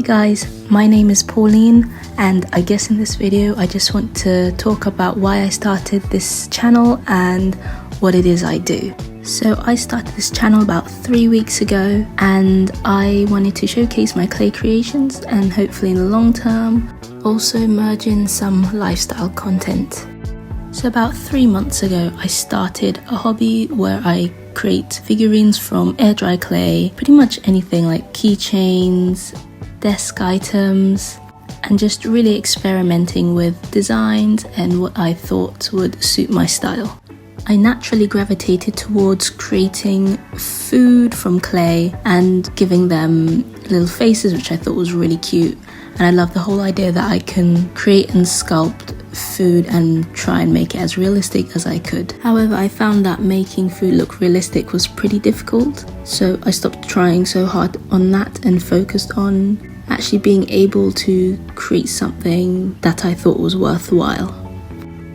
guys, my name is Pauline, and I guess in this video I just want to talk about why I started this channel and what it is I do. So I started this channel about 3 weeks ago, and I wanted to showcase my clay creations and hopefully in the long term also merge in some lifestyle content. So about 3 months ago I started a hobby where I create figurines from air dry clay, pretty much anything like keychains, desk items, and just really experimenting with designs and what I thought would suit my style. I naturally gravitated towards creating food from clay and giving them little faces, which I thought was really cute. And I love the whole idea that I can create and sculpt food and try and make it as realistic as I could. However, I found that making food look realistic was pretty difficult, so I stopped trying so hard on that and focused on actually being able to create something that I thought was worthwhile.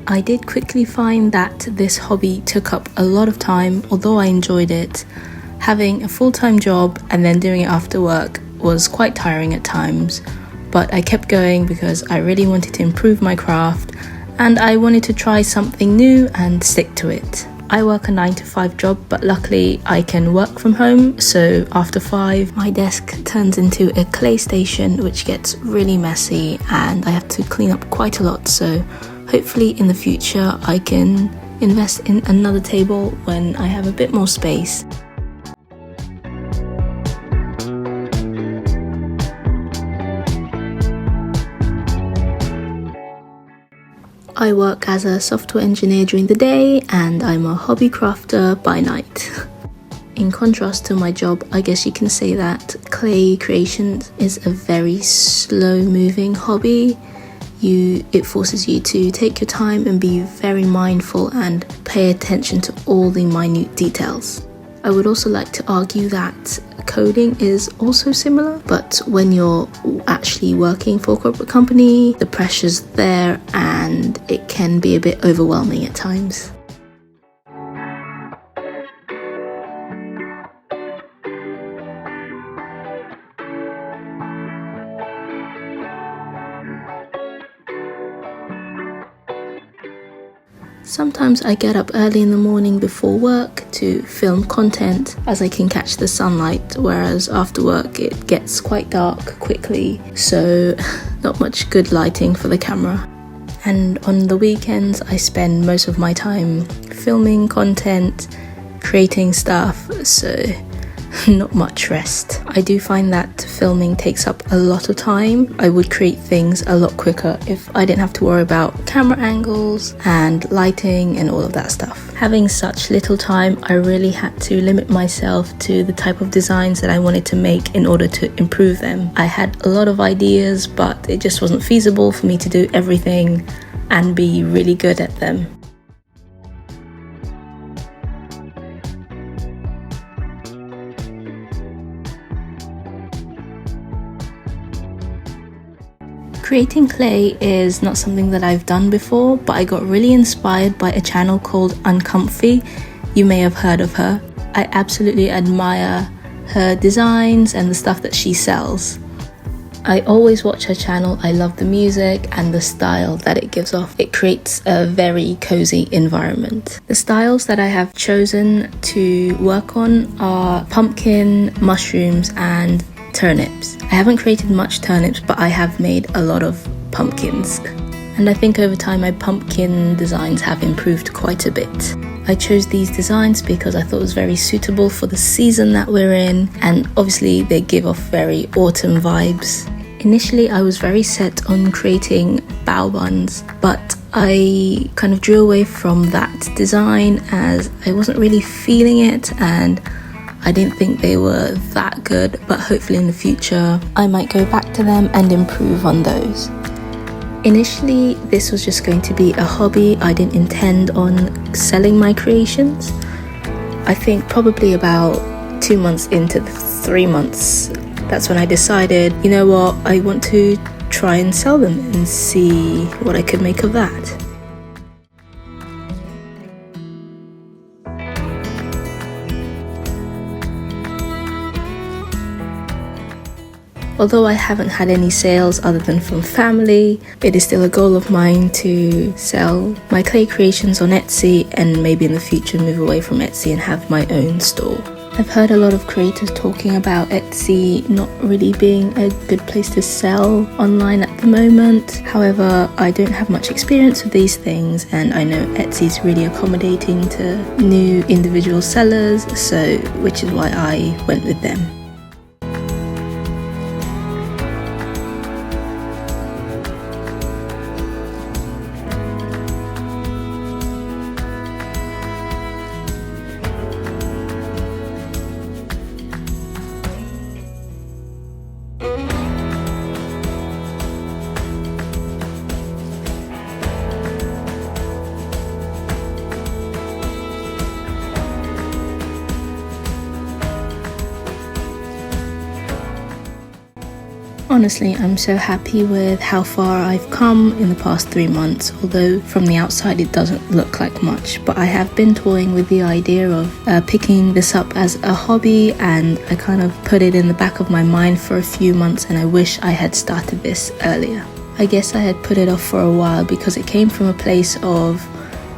I did quickly find that this hobby took up a lot of time. Although I enjoyed it, having a full-time job and then doing it after work was quite tiring at times. But I kept going because I really wanted to improve my craft and I wanted to try something new and stick to it. I work a 9-to-5 job, but luckily I can work from home, so after 5 my desk turns into a clay station, which gets really messy and I have to clean up quite a lot. So hopefully in the future I can invest in another table when I have a bit more space. I work as a software engineer during the day and I'm a hobby crafter by night. In contrast to my job, I guess you can say that clay creation is a very slow moving hobby. It forces you to take your time and be very mindful and pay attention to all the minute details. I would also like to argue that coding is also similar, but when you're actually working for a corporate company, the pressure's there and it can be a bit overwhelming at times. Sometimes I get up early in the morning before work to film content as I can catch the sunlight, whereas after work it gets quite dark quickly, so not much good lighting for the camera. And on the weekends I spend most of my time filming content, creating stuff, so not much rest. I do find that filming takes up a lot of time. I would create things a lot quicker if I didn't have to worry about camera angles and lighting and all of that stuff. Having such little time, I really had to limit myself to the type of designs that I wanted to make in order to improve them. I had a lot of ideas, but it just wasn't feasible for me to do everything and be really good at them. Creating clay is not something that I've done before, but I got really inspired by a channel called Uncomfy. You may have heard of her. I absolutely admire her designs and the stuff that she sells. I always watch her channel. I love the music and the style that it gives off. It creates a very cozy environment. The styles that I have chosen to work on are pumpkin, mushrooms, and turnips. I haven't created much turnips, but I have made a lot of pumpkins. And I think over time my pumpkin designs have improved quite a bit. I chose these designs because I thought it was very suitable for the season that we're in, and obviously they give off very autumn vibes. Initially I was very set on creating bow buns, but I kind of drew away from that design as I wasn't really feeling it and I didn't think they were that good, but hopefully in the future I might go back to them and improve on those. Initially this was just going to be a hobby. I didn't intend on selling my creations. I think probably about 2 months into the 3 months, that's when I decided, you know what, I want to try and sell them and see what I could make of that. Although I haven't had any sales other than from family, it is still a goal of mine to sell my clay creations on Etsy and maybe in the future move away from Etsy and have my own store. I've heard a lot of creators talking about Etsy not really being a good place to sell online at the moment. However, I don't have much experience with these things, and I know Etsy is really accommodating to new individual sellers, which is why I went with them. Honestly, I'm so happy with how far I've come in the past 3 months, although from the outside it doesn't look like much. But I have been toying with the idea of picking this up as a hobby, and I kind of put it in the back of my mind for a few months, and I wish I had started this earlier. I guess I had put it off for a while because it came from a place of,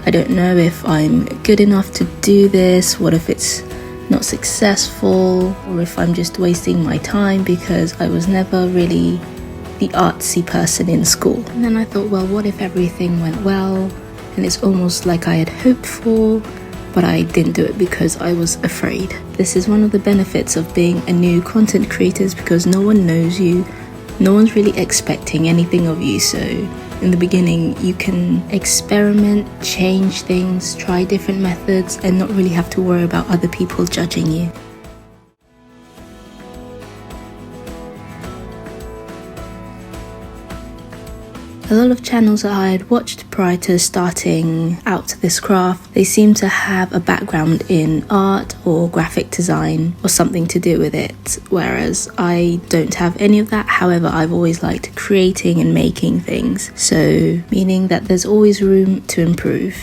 I don't know if I'm good enough to do this, what if it's not successful, or if I'm just wasting my time, because I was never really the artsy person in school. And then I thought, well, what if everything went well and it's almost like I had hoped for, but I didn't do it because I was afraid. This is one of the benefits of being a new content creator, because no one knows you, no one's really expecting anything of you, so in the beginning you can experiment, change things, try different methods, and not really have to worry about other people judging you. A lot of channels that I had watched prior to starting out this craft, they seem to have a background in art or graphic design or something to do with it, whereas I don't have any of that. However, I've always liked creating and making things, so meaning that there's always room to improve.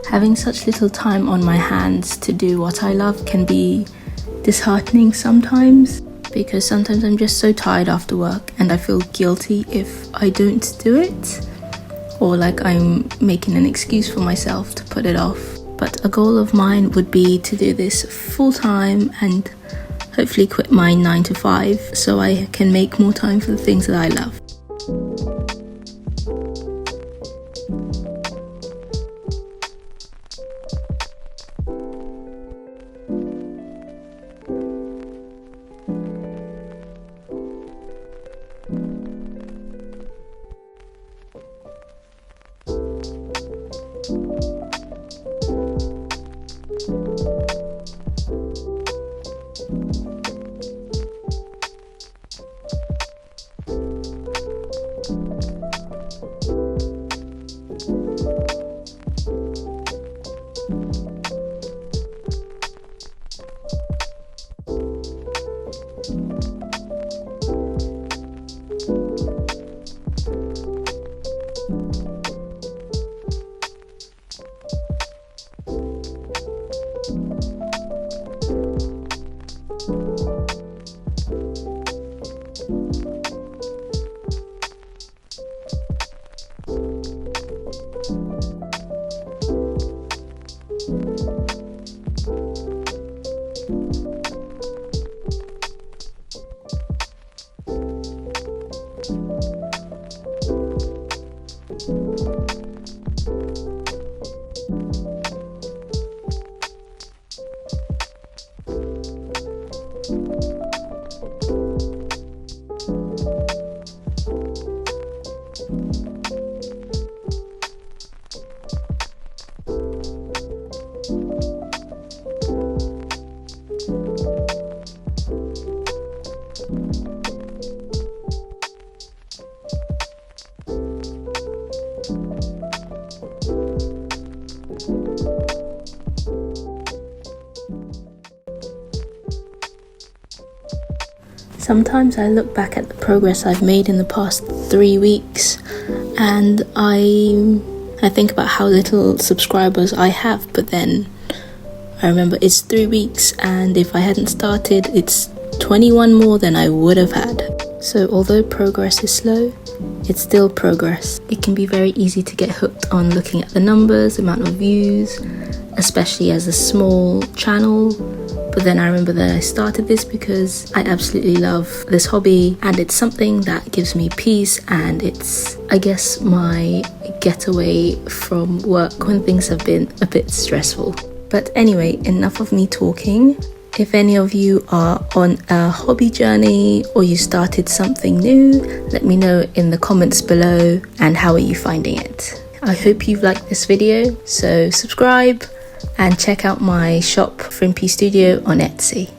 Having such little time on my hands to do what I love can be disheartening sometimes, because sometimes I'm just so tired after work and I feel guilty if I don't do it, or like I'm making an excuse for myself to put it off. But a goal of mine would be to do this full time and hopefully quit my 9 to 5 so I can make more time for the things that I love. Sometimes I look back at the progress I've made in the past 3 weeks and I think about how little subscribers I have, but then I remember it's 3 weeks, and if I hadn't started, it's 21 more than I would have had. So although progress is slow, it's still progress. It can be very easy to get hooked on looking at the numbers, amount of views, especially as a small channel. But then I remember that I started this because I absolutely love this hobby, and it's something that gives me peace, and it's, I guess, my getaway from work when things have been a bit stressful. But anyway, enough of me talking. If any of you are on a hobby journey or you started something new, let me know in the comments below, and how are you finding it? I hope you've liked this video, so subscribe and check out my shop Frimpy Studio on Etsy.